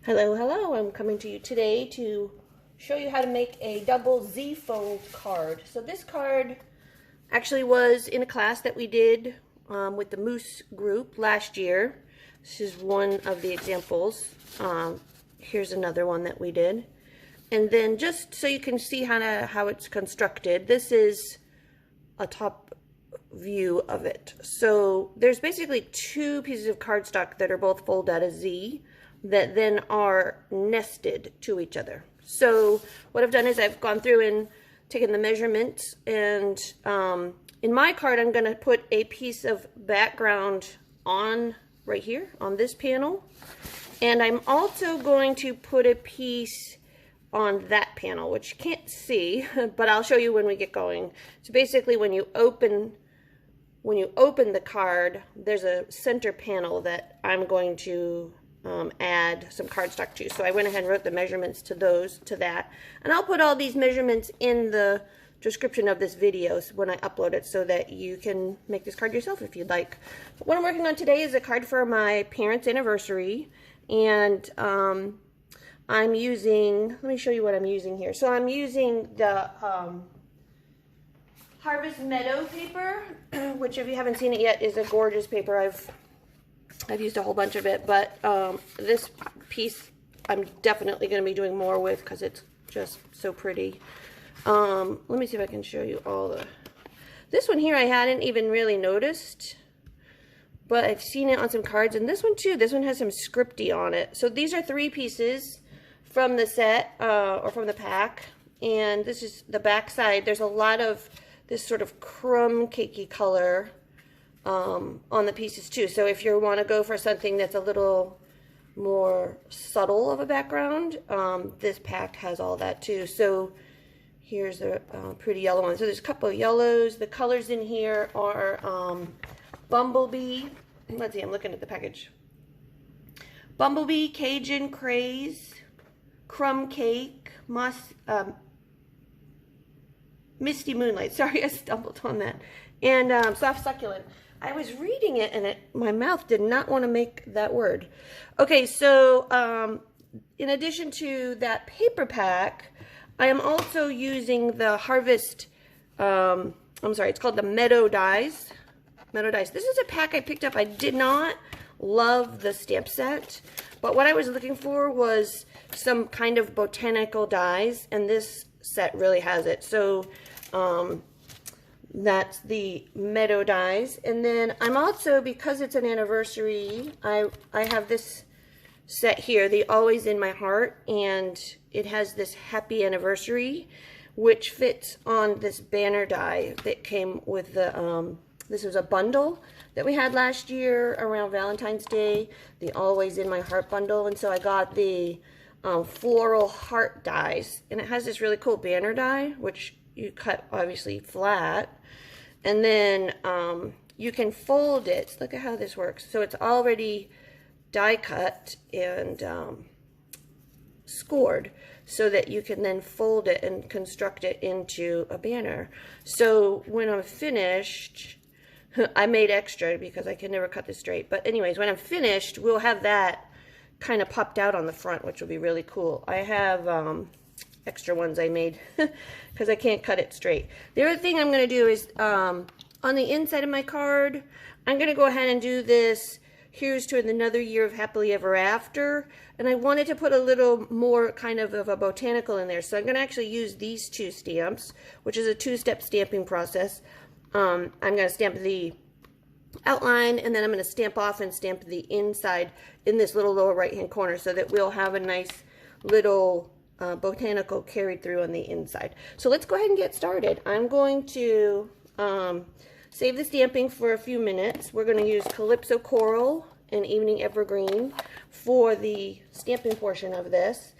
Hello, hello. I'm coming to you today to show you how to make a double Z foam card. So this card actually was in a class that we did with the Moose group last year. This is one of the examples. Here's another one that we did. And then just so you can see how it's constructed, this is a top view of it. So there's basically two pieces of cardstock that are both folded at a Z that then are nested to each other. So what I've done is I've gone through and taken the measurements, and in my card I'm going to put a piece of background on right here on this panel, and I'm also going to put a piece on that panel, which you can't see, but I'll show you when we get going. So basically when you open the card, there's a center panel that I'm going to add some cardstock to. So I went ahead and wrote the measurements to that. And I'll put all these measurements in the description of this video when I upload it so that you can make this card yourself if you'd like. But what I'm working on today is a card for my parents' anniversary. And I'm using, let me show you what I'm using here. So I'm using the Harvest Meadow paper, which if you haven't seen it yet is a gorgeous paper. I've used a whole bunch of it, but this piece I'm definitely going to be doing more with because it's just so pretty. Let me see if I can show you all the... This one here I hadn't even really noticed, but I've seen it on some cards, and this one too. This one has some scripty on it. So these are 3 pieces from the set, or from the pack, and this is the back side. There's a lot of this sort of crumb cakey color on the pieces too. So if you want to go for something that's a little more subtle of a background, this pack has all that too. So here's a pretty yellow one. So there's a couple of yellows. The colors in here are Bumblebee. Let's see, I'm looking at the package. Bumblebee, Cajun Craze, Crumb Cake, Misty Moonlight. Sorry, I stumbled on that. And Soft Succulent. I was reading it and my mouth did not want to make that word. Okay, so in addition to that paper pack, I am also using the Harvest, I'm sorry, it's called the Meadow Dies. Meadow Dies. This is a pack I picked up. I did not love the stamp set, but what I was looking for was some kind of botanical dies, and this set really has it. So that's the Meadow Dies. And then I'm also, because it's an anniversary, I have this set here, the Always in My Heart, and it has this happy anniversary, which fits on this banner die that came with the, this was a bundle that we had last year around Valentine's Day, the Always in My Heart bundle. And so I got the floral heart dies, and it has this really cool banner die, which you cut obviously flat, and then you can fold it. Look at how this works. So it's already die cut and scored so that you can then fold it and construct it into a banner. So when I'm finished, I made extra because I can never cut this straight, but anyways, when I'm finished, we'll have that kind of popped out on the front, which will be really cool. I have extra ones I made because I can't cut it straight. The other thing I'm going to do is on the inside of my card, I'm going to go ahead and do this Here's to Another Year of Happily Ever After, and I wanted to put a little more kind of a botanical in there, so I'm going to actually use these 2 stamps, which is a 2-step stamping process. I'm going to stamp the outline, and then I'm going to stamp off and stamp the inside in this little lower right hand corner so that we'll have a nice little botanical carried through on the inside. So let's go ahead and get started. I'm going to save the stamping for a few minutes. We're going to use Calypso Coral and Evening Evergreen for the stamping portion of this.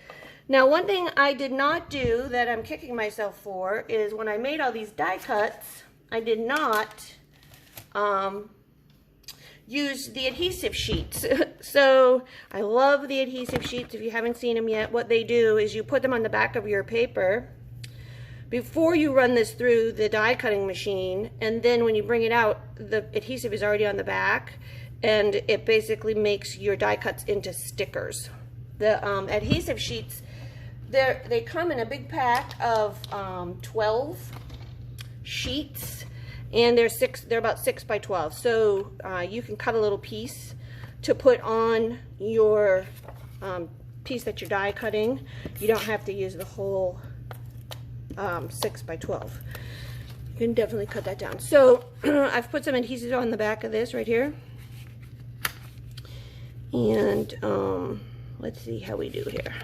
Now, one thing I did not do that I'm kicking myself for is when I made all these die cuts, I did not use the adhesive sheets. So I love the adhesive sheets. If you haven't seen them yet, what they do is you put them on the back of your paper before you run this through the die cutting machine, and then when you bring it out, the adhesive is already on the back, and it basically makes your die cuts into stickers. The adhesive sheets, they come in a big pack of 12 sheets, and they're about 6 by 12. So you can cut a little piece to put on your piece that you're die cutting. You don't have to use the whole 6 by 12. You can definitely cut that down. So I've put some adhesive on the back of this right here. And let's see how we do here.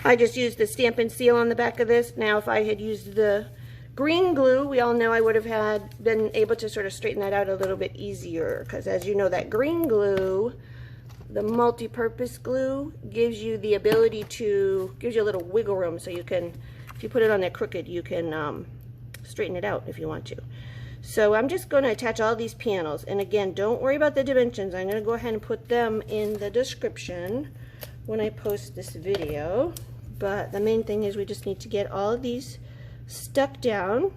I just used the stamp and seal on the back of this. Now if I had used the green glue, we all know I would have been able to sort of straighten that out a little bit easier, because as you know, that green glue, the multi-purpose glue, gives you the ability to, gives you a little wiggle room, so you can, if you put it on there crooked, you can straighten it out if you want to. So I'm just going to attach all these panels, and again, don't worry about the dimensions. I'm going to go ahead and put them in the description when I post this video, but the main thing is we just need to get all of these stuck down.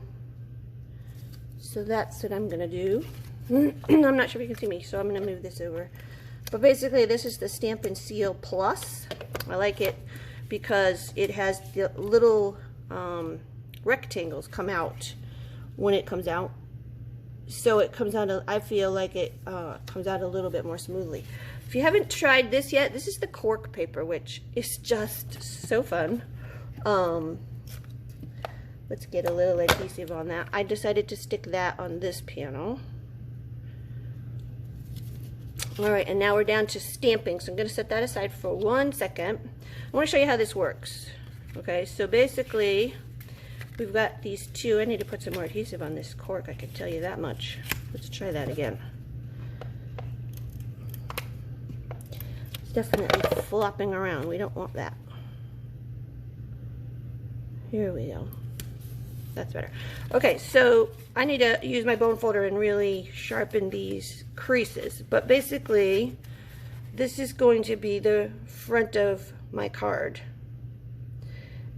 So that's what I'm going to do. I'm not sure if you can see me, so I'm going to move this over. But basically this is the Stamp and Seal Plus. I like it because it has the little rectangles come out when it comes out. So it comes out, I feel like it comes out a little bit more smoothly. If you haven't tried this yet, this is the cork paper, which is just so fun. Let's get a little adhesive on that. I decided to stick that on this panel. Alright, and now we're down to stamping, so I'm going to set that aside for 1 second. I want to show you how this works. Okay, so basically we've got these two. I need to put some more adhesive on this cork, I can tell you that much. Let's try that again. It's definitely flopping around. We don't want that. Here we go. That's better. Okay, so I need to use my bone folder and really sharpen these creases. But basically, this is going to be the front of my card.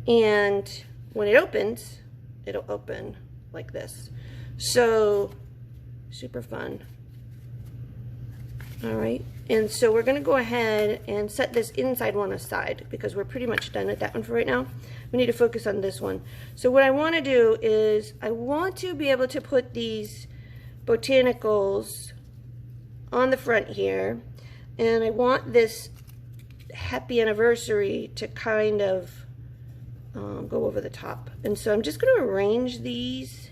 And when it opens, it'll open like this. So, super fun. Alright, and so we're going to go ahead and set this inside one aside because we're pretty much done with that one for right now. We need to focus on this one. So what I want to do is I want to be able to put these botanicals on the front here, and I want this happy anniversary to kind of go over the top. And so I'm just going to arrange these.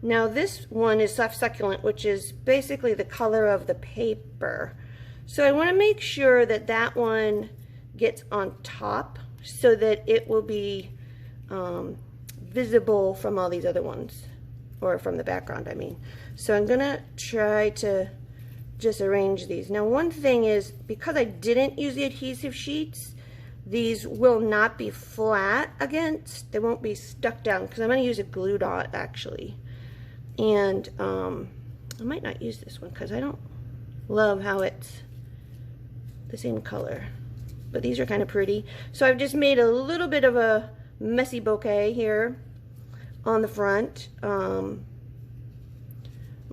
Now this one is soft succulent, which is basically the color of the paper. So I want to make sure that that one gets on top so that it will be visible from all these other ones, or from the background, I mean. So I'm going to try to just arrange these. Now one thing is, because I didn't use the adhesive sheets, these will not be flat against, they won't be stuck down, because I'm going to use a glue dot actually. And I might not use this one because I don't love how it's the same color, but these are kind of pretty. So I've just made a little bit of a messy bouquet here on the front. I'm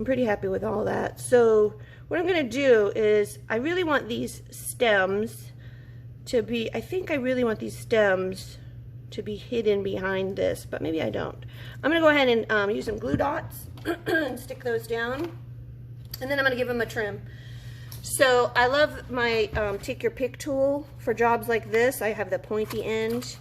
pretty happy with all that. So what I'm going to do is, I really want these stems to be, I think I really want these stems to be hidden behind this, but maybe I don't. I'm going to go ahead and use some glue dots and stick those down, and then I'm going to give them a trim. So I love my take your pick tool for jobs like this. I have the pointy end,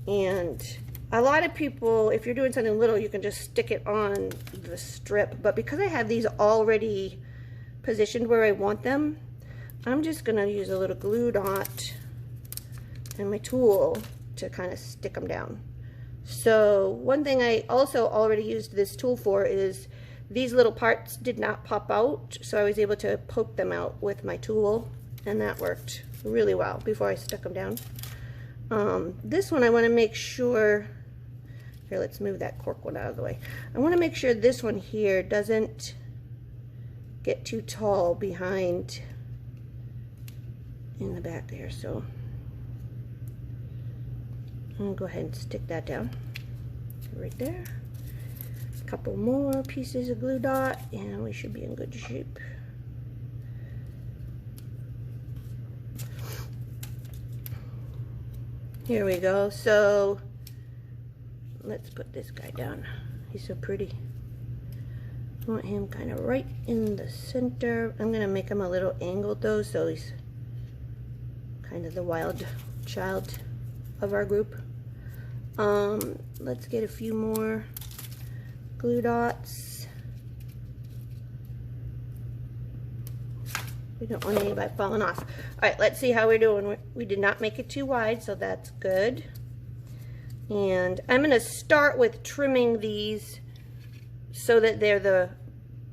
and a lot of people, if you're doing something little, you can just stick it on the strip, but because I have these already positioned where I want them, I'm just going to use a little glue dot and my tool to kind of stick them down. So one thing I also already used this tool for is, these little parts did not pop out, so I was able to poke them out with my tool, and that worked really well before I stuck them down. This one I want to make sure, here, let's move that cork one out of the way. I want to make sure this one here doesn't get too tall behind in the back there, so I'm going to go ahead and stick that down right there. A couple more pieces of glue dot and we should be in good shape. Here we go. So let's put this guy down. He's so pretty. I want him kind of right in the center. I'm going to make him a little angled though, so he's kind of the wild child of our group. Let's get a few more glue dots. We don't want anybody falling off. All right, let's see how we're doing. We did not make it too wide, so that's good. And I'm going to start with trimming these so that they're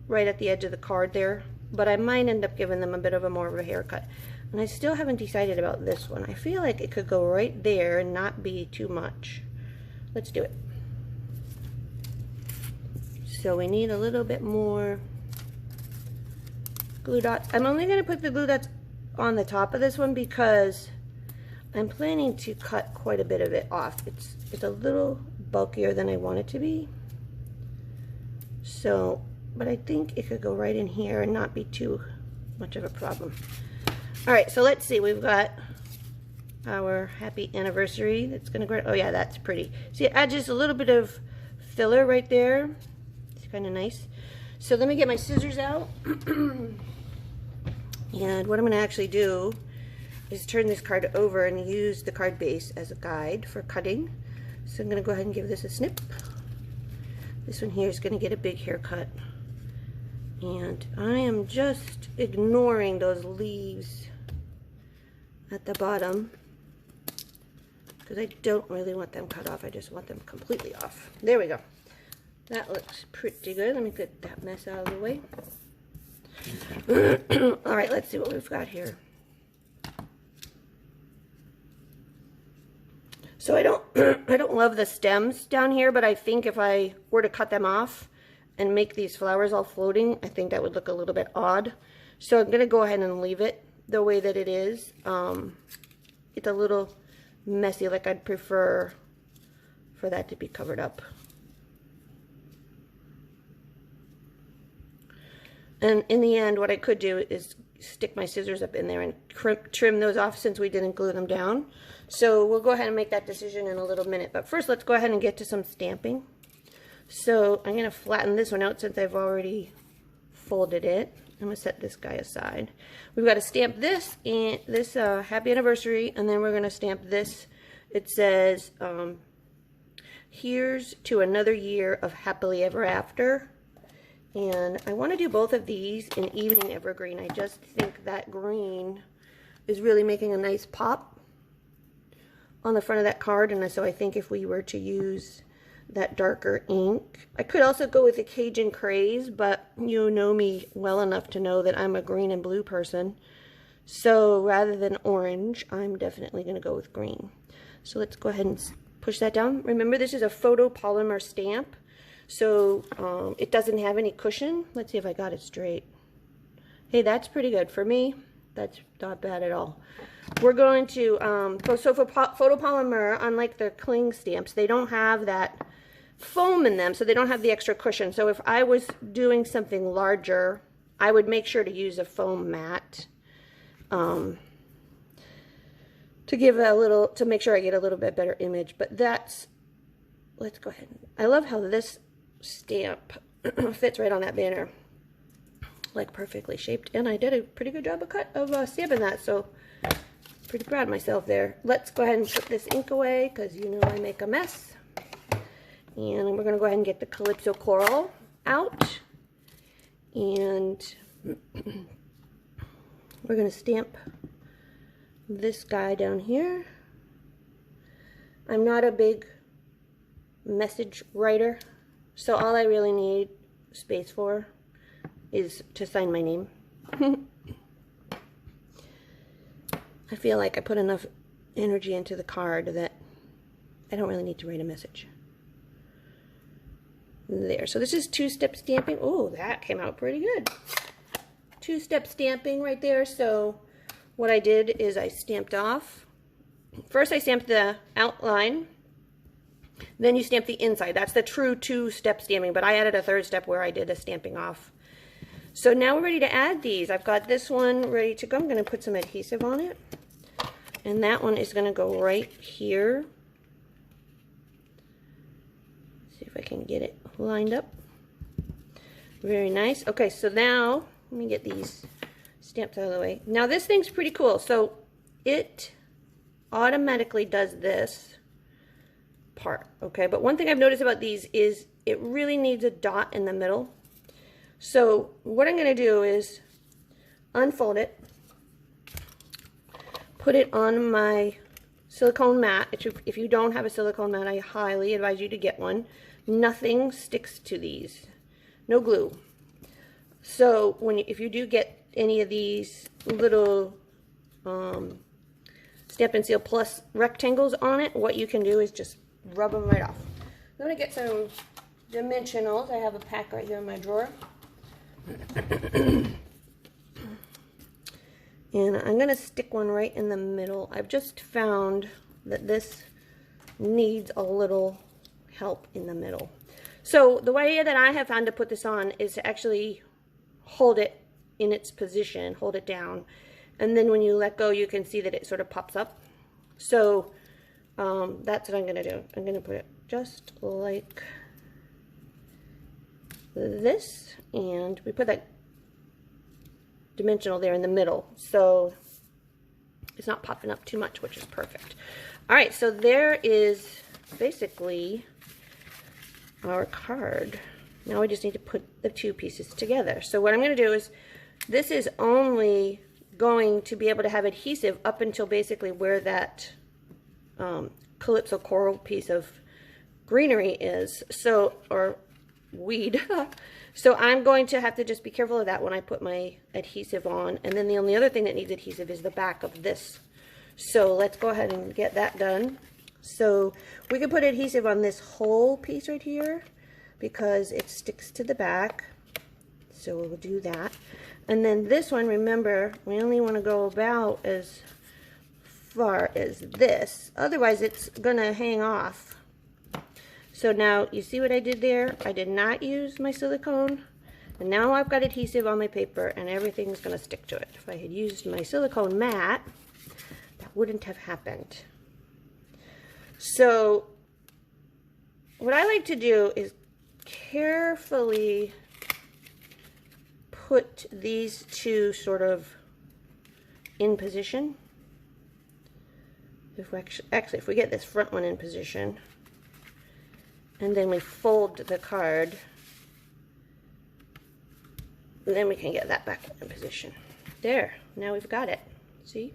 right at the edge of the card there. But I might end up giving them a bit of a more of a haircut. And I still haven't decided about this one. I feel like it could go right there and not be too much. Let's do it. So we need a little bit more glue dots. I'm only going to put the glue dots on the top of this one because I'm planning to cut quite a bit of it off. It's a little bulkier than I want it to be. So, but I think it could go right in here and not be too much of a problem. All right, so let's see. We've got our happy anniversary that's going to go. Oh yeah, that's pretty. See, add just a little bit of filler right there. It's kind of nice. So let me get my scissors out. And what I'm going to actually do is turn this card over and use the card base as a guide for cutting. So I'm going to go ahead and give this a snip. This one here is going to get a big haircut. And I am just ignoring those leaves at the bottom because I don't really want them cut off. I just want them completely off. There we go. That looks pretty good. Let me get that mess out of the way. All right, let's see what we've got here. So I don't love the stems down here, but I think if I were to cut them off and make these flowers all floating, I think that would look a little bit odd. So I'm going to go ahead and leave it the way that it is. It's a little messy, like I'd prefer for that to be covered up. And in the end, what I could do is stick my scissors up in there and trim those off since we didn't glue them down. So we'll go ahead and make that decision in a little minute. But first, let's go ahead and get to some stamping. So I'm going to flatten this one out since I've already folded it. I'm going to set this guy aside. We've got to stamp this and this happy anniversary, and then we're going to stamp this. It says, here's to another year of happily ever after. And I want to do both of these in evening evergreen. I just think that green is really making a nice pop on the front of that card. And so I think if we were to use that darker ink, I could also go with the Cajun Craze, but you know me well enough to know that I'm a green and blue person. So rather than orange, I'm definitely going to go with green. So let's go ahead and push that down. Remember, this is a photopolymer stamp. So it doesn't have any cushion. Let's see if I got it straight. Hey, that's pretty good. For me, that's not bad at all. We're going to, so for photopolymer, unlike the cling stamps, they don't have that foam in them, so they don't have the extra cushion. So if I was doing something larger, I would make sure to use a foam mat to give a little, to make sure I get a little bit better image. But that's, let's go ahead. I love how this stamp fits right on that banner, like perfectly shaped, and I did a pretty good job of stamping that, so pretty proud of myself there. Let's go ahead and put this ink away because you know I make a mess. And we're going to go ahead and get the Calypso Coral out, and we're going to stamp this guy down here. I'm not a big message writer, so all I really need space for is to sign my name. I feel like I put enough energy into the card that I don't really need to write a message. There, so this is two-step stamping. Oh, that came out pretty good. Two-step stamping right there. So what I did is I stamped off. First I stamped the outline, then you stamp the inside. That's the true two-step stamping, but I added a third step where I did a stamping off. So now we're ready to add these. I've got this one ready to go. I'm going to put some adhesive on it. And that one is going to go right here. See if I can get it lined up. Very nice. Okay, so now, let me get these stamps out of the way. Now this thing's pretty cool. So it automatically does this part, okay? But one thing I've noticed about these is it really needs a dot in the middle. So what I'm going to do is unfold it, put it on my silicone mat. If you don't have a silicone mat, I highly advise you to get one. Nothing sticks to these. No glue. So if you do get any of these little Stamp and Seal Plus rectangles on it, what you can do is just rub them right off. I'm going to get some dimensionals. I have a pack right here in my drawer. And I'm going to stick one right in the middle. I've just found that this needs a little help in the middle. So the way that I have found to put this on is to actually hold it in its position, hold it down, and then when you let go you can see that it sort of pops up. So that's what I'm going to do. I'm going to put it just like this, and we put that dimensional there in the middle so it's not popping up too much, which is perfect. Alright, so there is basically our card. Now I just need to put the two pieces together. So what I'm going to do is, this is only going to be able to have adhesive up until basically where that calypso coral piece of greenery is, so, or weed. So I'm going to have to just be careful of that when I put my adhesive on. And then the only other thing that needs adhesive is the back of this. So let's go ahead and get that done. So we can put adhesive on this whole piece right here because it sticks to the back. So we'll do that. And then this one, remember, we only want to go about as far as this. Otherwise it's going to hang off. So now you see what I did there? I did not use my silicone. And now I've got adhesive on my paper and everything's going to stick to it. If I had used my silicone mat, that wouldn't have happened. So what I like to do is carefully put these two sort of in position. If we actually, if we get this front one in position, and then we fold the card, then we can get that back in position. There, now we've got it. See?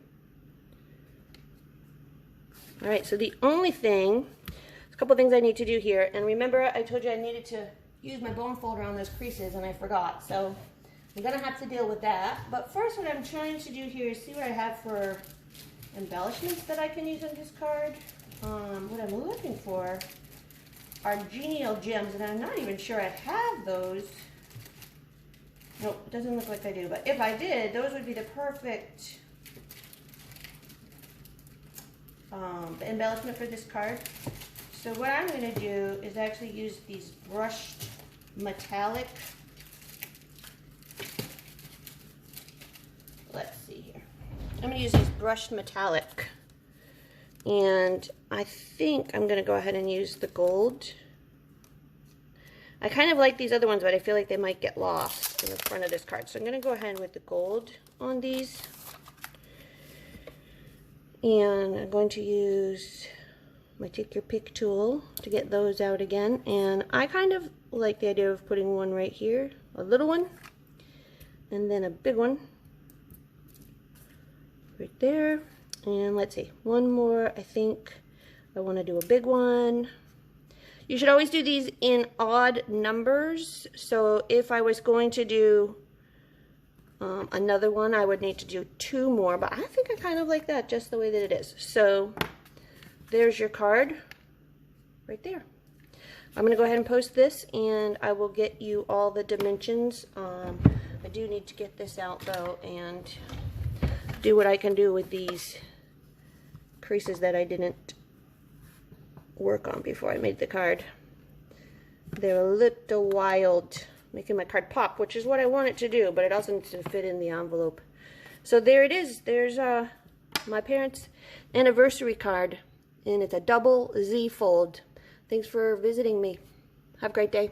Alright, so the only thing, there's a couple things I need to do here, and remember I told you I needed to use my bone folder on those creases and I forgot, so I'm going to have to deal with that. But first what I'm trying to do here is see what I have for embellishments that I can use on this card. What I'm looking for are genial gems, and I'm not even sure I have those. Nope, it doesn't look like I do, but if I did, those would be the perfect embellishment for this card. So what I'm going to do is actually use these brushed metallic, let's see here, I'm going to use these brushed metallic, and I think I'm going to go ahead and use the gold. I kind of like these other ones, but I feel like they might get lost in the front of this card. So I'm going to go ahead with the gold on these. And I'm going to use my Take Your Pick tool to get those out again. And I kind of like the idea of putting one right here, a little one, and then a big one right there. And let's see, one more. I think I want to do a big one. You should always do these in odd numbers. So if I was going to do another one, I would need to do two more. But I think I kind of like that just the way that it is. So there's your card right there. I'm going to go ahead and post this, and I will get you all the dimensions. I do need to get this out though and do what I can do with these creases that I didn't work on before I made the card. They're a little wild, making my card pop, which is what I want it to do, but it also needs to fit in the envelope. So there it is. There's my parents' anniversary card, and it's a double Z fold. Thanks for visiting me. Have a great day.